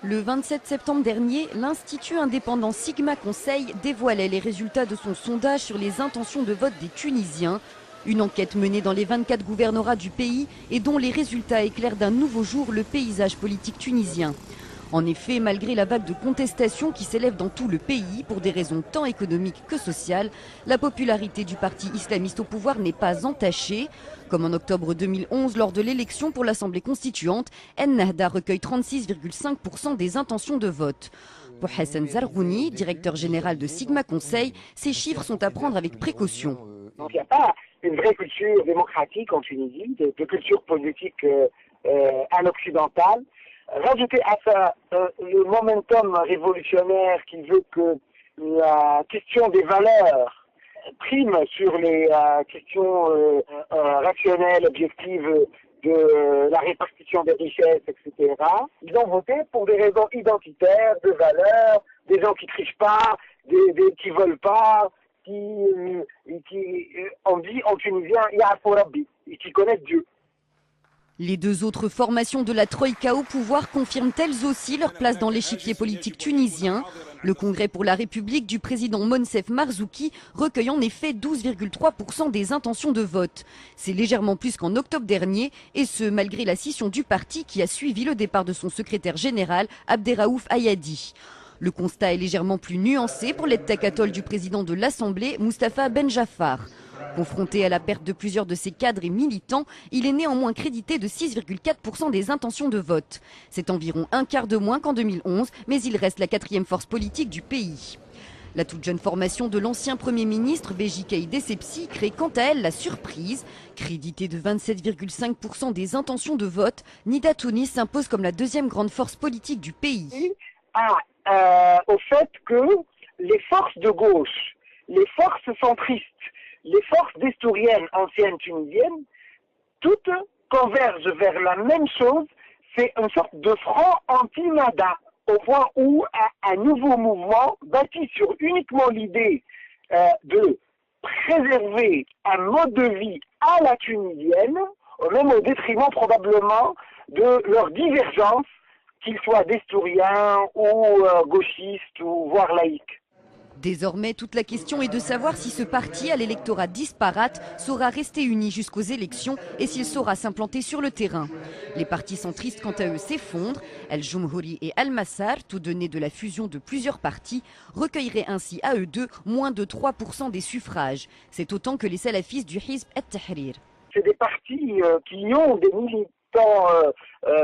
Le 27 septembre dernier, l'Institut indépendant Sigma Conseil dévoilait les résultats de son sondage sur les intentions de vote des Tunisiens. Une enquête menée dans les 24 gouvernorats du pays et dont les résultats éclairent d'un nouveau jour le paysage politique tunisien. En effet, malgré la vague de contestation qui s'élève dans tout le pays pour des raisons tant économiques que sociales, la popularité du parti islamiste au pouvoir n'est pas entachée. Comme en octobre 2011, lors de l'élection pour l'Assemblée constituante, Ennahda recueille 36,5% des intentions de vote. Pour Hassan Zargouni, directeur général de Sigma Conseil, ces chiffres sont à prendre avec précaution. Donc il n'y a pas une vraie culture démocratique en Tunisie, de culture politique à l'occidental. Rajouter à ça le momentum révolutionnaire qui veut que la question des valeurs prime sur les questions rationnelles, objectives de la répartition des richesses, etc. Ils ont voté pour des raisons identitaires, de valeurs, des gens qui trichent pas, qui volent pas, on dit en tunisien « Ya'afou Rabbi » et qui connaissent Dieu. Les deux autres formations de la Troïka au pouvoir confirment elles aussi leur place dans l'échiquier politique tunisien. Le Congrès pour la République du président Monsef Marzouki recueille en effet 12,3% des intentions de vote. C'est légèrement plus qu'en octobre dernier, et ce malgré la scission du parti qui a suivi le départ de son secrétaire général Abderraouf Ayadi. Le constat est légèrement plus nuancé pour l'aide-takatol du président de l'Assemblée, Moustapha Ben Jaffar. Confronté à la perte de plusieurs de ses cadres et militants, il est néanmoins crédité de 6,4% des intentions de vote. C'est environ un quart de moins qu'en 2011, mais il reste la quatrième force politique du pays. La toute jeune formation de l'ancien Premier ministre, Beji Caïd Essebsi, crée quant à elle la surprise. Créditée de 27,5% des intentions de vote, Nida Tounis s'impose comme la deuxième grande force politique du pays. Au fait que les forces de gauche, les forces centristes, les forces destouriennes anciennes tunisiennes, toutes convergent vers la même chose, c'est une sorte de front anti-Nada, au point où un nouveau mouvement bâti sur uniquement l'idée de préserver un mode de vie à la tunisienne, même au détriment probablement de leurs divergences, qu'ils soient destouriens ou gauchistes ou voire laïcs. Désormais, toute la question est de savoir si ce parti à l'électorat disparate saura rester uni jusqu'aux élections et s'il saura s'implanter sur le terrain. Les partis centristes, quant à eux, s'effondrent. El Jomhouri et Al Massar, tous deux nés de la fusion de plusieurs partis, recueilleraient ainsi à eux deux moins de 3% des suffrages. C'est autant que les salafistes du Hizb et-Tahrir. C'est des partis qui ont des militants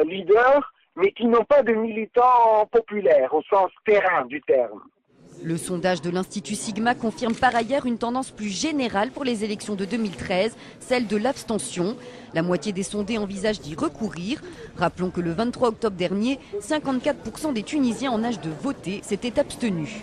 leaders, mais qui n'ont pas de militants populaires au sens terrain du terme. Le sondage de l'Institut Sigma confirme par ailleurs une tendance plus générale pour les élections de 2013, celle de l'abstention. La moitié des sondés envisagent d'y recourir. Rappelons que le 23 octobre dernier, 54% des Tunisiens en âge de voter s'étaient abstenus.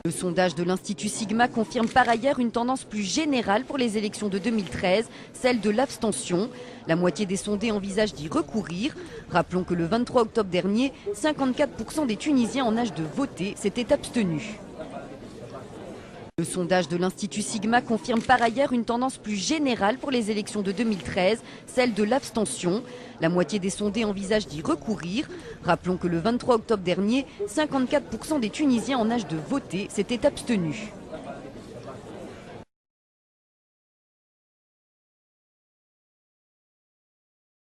Le sondage de l'Institut Sigma confirme par ailleurs une tendance plus générale pour les élections de 2013, celle de l'abstention. La moitié des sondés envisagent d'y recourir. Rappelons que le 23 octobre dernier, 54% des Tunisiens en âge de voter s'étaient abstenus. Le sondage de l'Institut Sigma confirme par ailleurs une tendance plus générale pour les élections de 2013, celle de l'abstention. La moitié des sondés envisagent d'y recourir. Rappelons que le 23 octobre dernier, 54% des Tunisiens en âge de voter s'étaient abstenus.